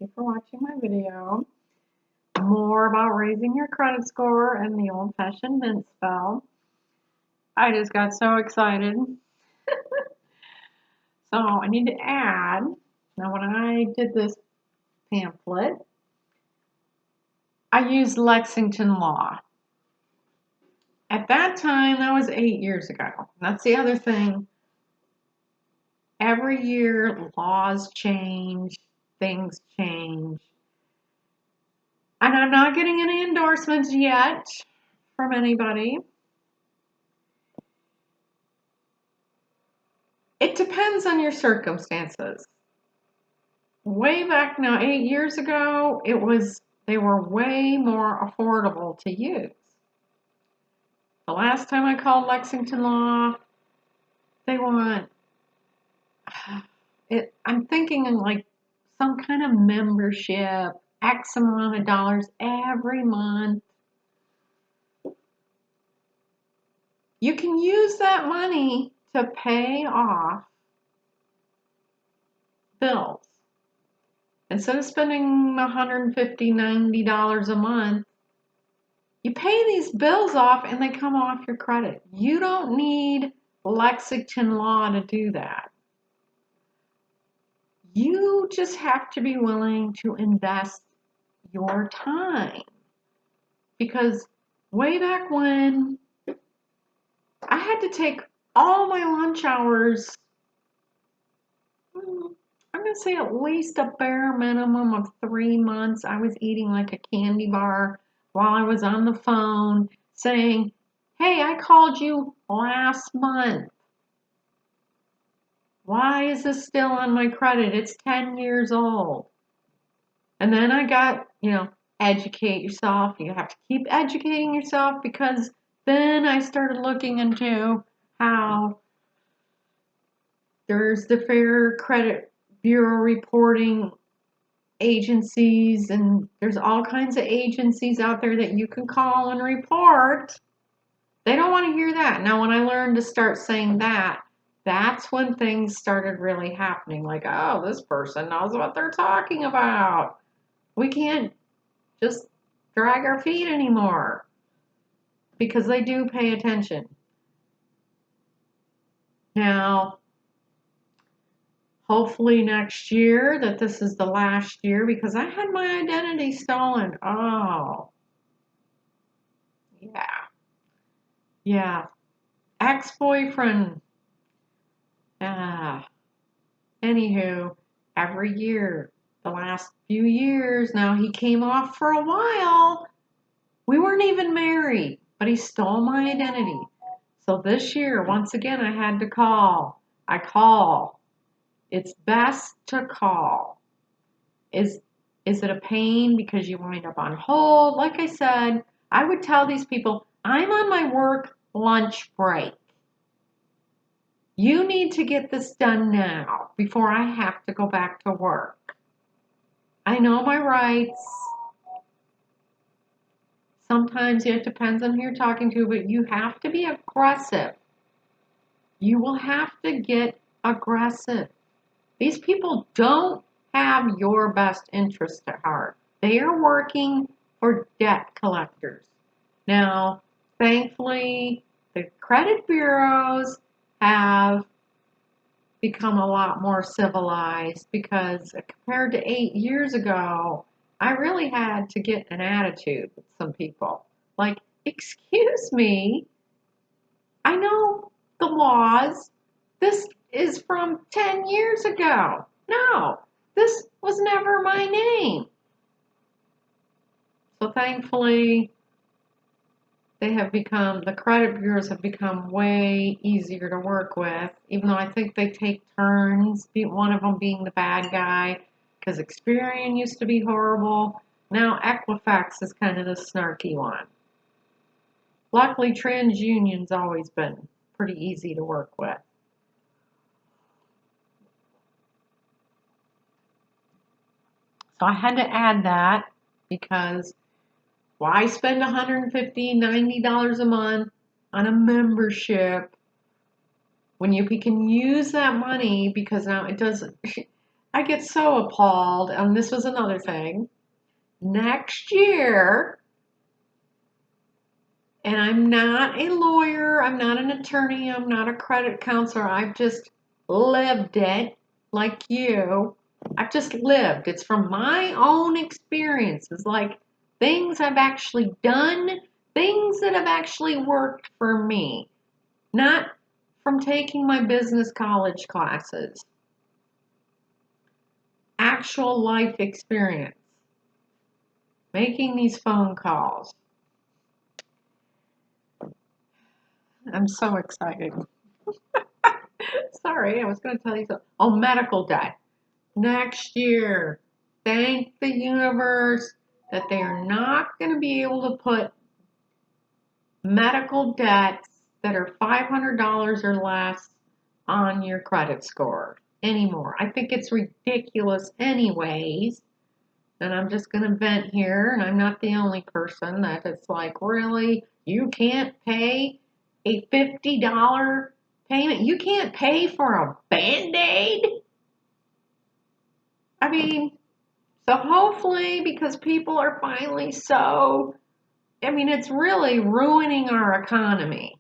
you for watching my video. More about raising your credit score and the old-fashioned mint spell. I just got so excited. So I need to add, now when I did this pamphlet, I used Lexington Law. At that time, that was 8 years ago. That's the other thing. Every year, laws change, things change. And I'm not getting any endorsements yet from anybody. It depends on your circumstances. Way back now, 8 years ago, they were way more affordable to use. The last time I called Lexington Law, they want it. I'm thinking in like some kind of membership, X amount of dollars every month. You can use that money to pay off bills. Instead of spending $150, $90 a month, you pay these bills off and they come off your credit. You don't need Lexington Law to do that. You just have to be willing to invest your time. Because way back when, I had to take all my lunch hours, I'm going to say at least a bare minimum of 3 months. I was eating like a candy bar while I was on the phone saying, hey, I called you last month. Why is this still on my credit? It's 10 years old. And then I got, educate yourself. You have to keep educating yourself because then I started looking into how there's the Fair Credit Bureau reporting agencies, and there's all kinds of agencies out there that you can call and report. They don't want to hear that. Now, when I learned to start saying that, that's when things started really happening. Like, oh, this person knows what they're talking about. We can't just drag our feet anymore because they do pay attention. Now, hopefully next year that this is the last year because I had my identity stolen. Oh, yeah. Yeah. Ex-boyfriend. Anywho, every year, the last few years, now he came off for a while. We weren't even married, but he stole my identity. So this year, once again, I had to call. I call. It's best to call. Is it a pain because you wind up on hold? Like I said, I would tell these people, I'm on my work lunch break. You need to get this done now before I have to go back to work. I know my rights. Sometimes it depends on who you're talking to, but you have to be aggressive. You will have to get aggressive. These people don't have your best interest at heart. They are working for debt collectors. Now, thankfully, the credit bureaus have become a lot more civilized because compared to 8 years ago, I really had to get an attitude with some people. Like, excuse me, I know the laws. This is from 10 years ago. No, this was never my name. So thankfully, the credit bureaus have become way easier to work with, even though I think they take turns, one of them being the bad guy, because Experian used to be horrible. Now Equifax is kind of the snarky one. Luckily, TransUnion's always been pretty easy to work with. So I had to add that because why spend $150, $90 a month on a membership when you can use that money because now it doesn't. I get so appalled, and this was another thing. Next year, and I'm not a lawyer, I'm not an attorney, I'm not a credit counselor, I've just lived it like you. I've just lived. It's from my own experiences, like things I've actually done, things that have actually worked for me, not from taking my business college classes. Actual life experience, making these phone calls. I'm so excited. Sorry, I was going to tell you something. Oh, medical debt. Next year, thank the universe that they are not going to be able to put medical debts that are $500 or less on your credit score anymore. I think it's ridiculous, anyways. And I'm just going to vent here, and I'm not the only person that it's like, really? You can't pay a $50 payment? You can't pay for a band aid? I mean, so hopefully, because people are finally so, I mean, it's really ruining our economy.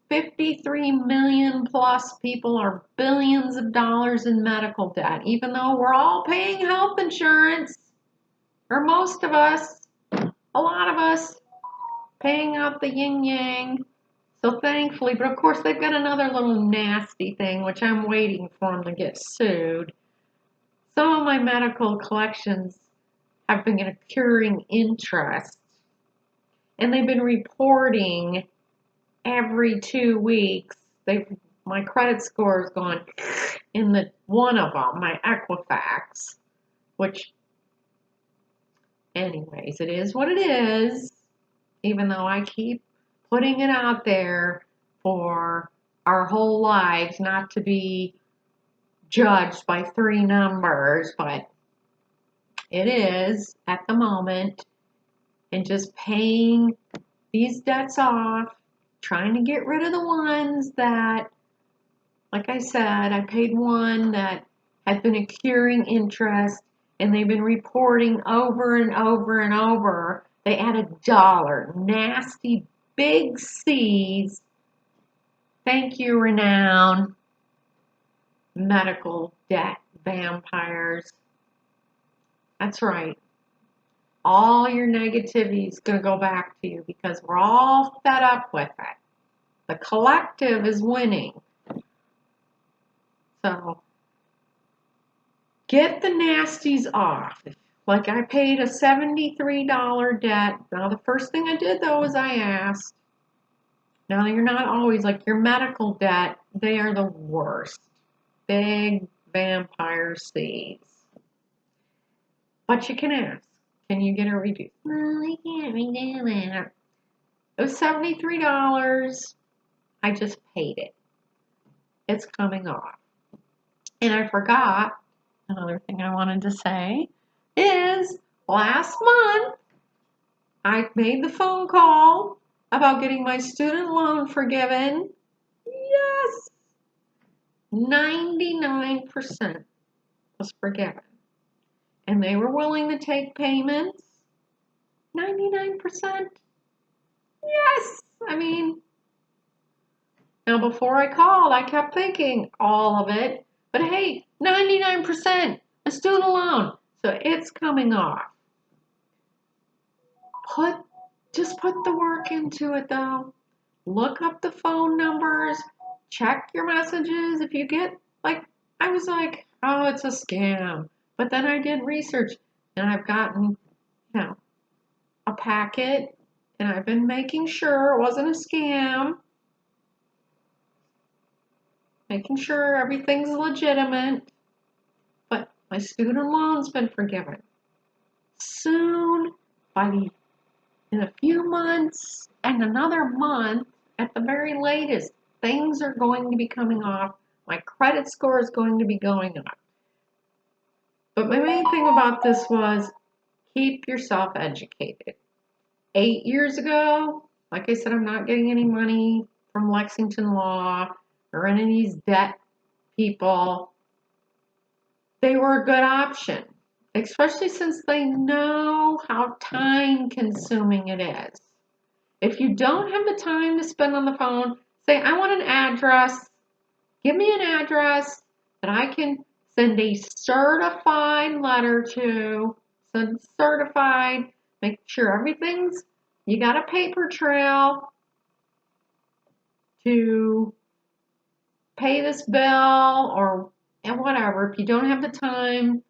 53 million plus people are billions of dollars in medical debt, even though we're all paying health insurance, or most of us, a lot of us, paying out the yin yang. So thankfully, but of course, they've got another little nasty thing, which I'm waiting for them to get sued. Some of my medical collections have been accruing interest, and they've been reporting every 2 weeks. My credit score has gone in the one of them, my Equifax, which, anyways, it is what it is. Even though I keep putting it out there for our whole lives not to be judged by three numbers, but it is at the moment, and just paying these debts off, trying to get rid of the ones that, like I said, I paid one that had been accruing interest, and they've been reporting over and over and over. They add $1. Nasty big C's. Thank you, Renown. Medical debt vampires. That's right. All your negativity is going to go back to you because we're all fed up with it. The collective is winning. So get the nasties off. Like I paid a $73 debt. Now the first thing I did though is I asked. Now you're not always like your medical debt. They are the worst. Big vampire seeds. But you can ask. Can you get a reduce? No, I can't redo that. It was $73. I just paid it. It's coming off. And I forgot, another thing I wanted to say is last month I made the phone call about getting my student loan forgiven. Yes, 99% was forgiven. And they were willing to take payments. 99%. Yes. I mean, now before I called, I kept thinking all of it. But hey, 99% a student loan. So it's coming off. Put just put the work into it though. Look up the phone numbers, check your messages. If you get like I was like, oh, it's a scam. But then I did research and I've gotten, a packet and I've been making sure it wasn't a scam, making sure everything's legitimate. But my student loan's been forgiven. Soon, in a few months and another month at the very latest, things are going to be coming off. My credit score is going to be going up. But my main thing about this was keep yourself educated. 8 years ago, like I said, I'm not getting any money from Lexington Law or any of these debt people. they were a good option, especially since they know how time consuming it is. If you don't have the time to spend on the phone, say, I want an address. Give me an address that I can send a certified letter to. Send certified. Make sure everything's, you got a paper trail to pay this bill or and whatever. If you don't have the time,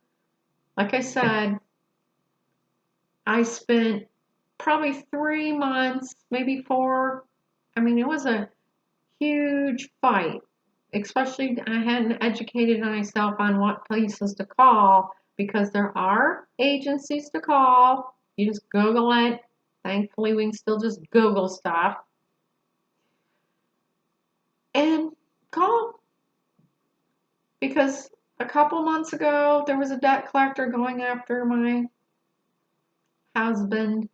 like I said, I spent probably 3 months, maybe 4. I mean, it was a huge fight, especially I hadn't educated myself on what places to call because there are agencies to call. You just Google it. Thankfully, we can still just Google stuff and call. Because a couple months ago, there was a debt collector going after my husband,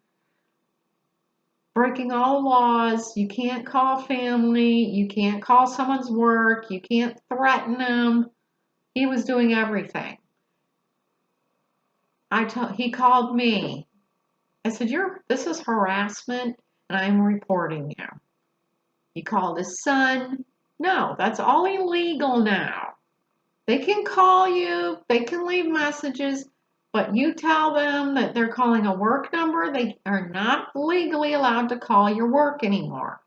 breaking all the laws. You can't call family. You can't call someone's work. You can't threaten them. He was doing everything. He called me. I said, this is harassment and I'm reporting you. He called his son. No, that's all illegal now. They can call you, they can leave messages, but you tell them that they're calling a work number, they are not legally allowed to call your work anymore.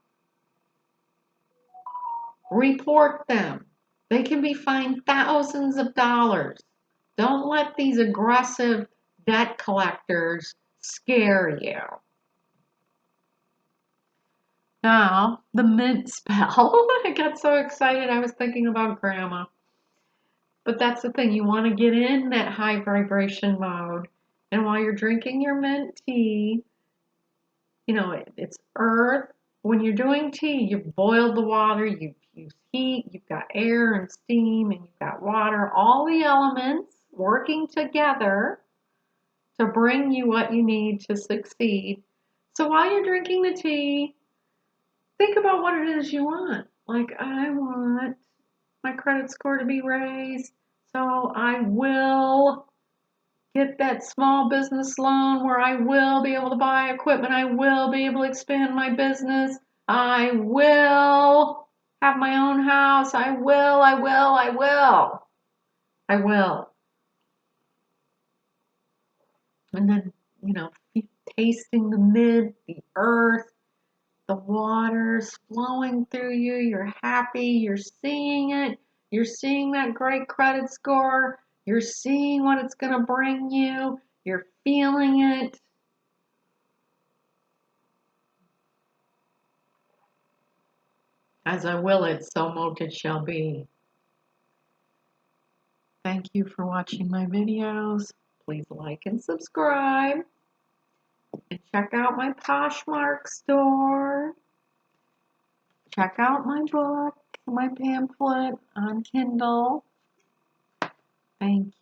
Report them. They can be fined thousands of dollars. Don't let these aggressive debt collectors scare you. Now, the mint spell. I got so excited I was thinking about grandma. But that's the thing, you want to get in that high vibration mode. And while you're drinking your mint tea, it's earth. When you're doing tea, you've boiled the water, you've used heat, you've got air and steam, and you've got water, all the elements working together to bring you what you need to succeed. So while you're drinking the tea, think about what it is you want. Like, I want my credit score to be raised, so I will get that small business loan where I will be able to buy equipment. I will be able to expand my business. I will have my own house. I will. And then, tasting the mint, the earth, the water's flowing through you. You're happy. You're seeing it. You're seeing that great credit score. You're seeing what it's going to bring you. You're feeling it. As I will it, so mote it shall be. Thank you for watching my videos. Please like and subscribe. And check out my Poshmark store. Check out my book, my pamphlet on Kindle. Thank you.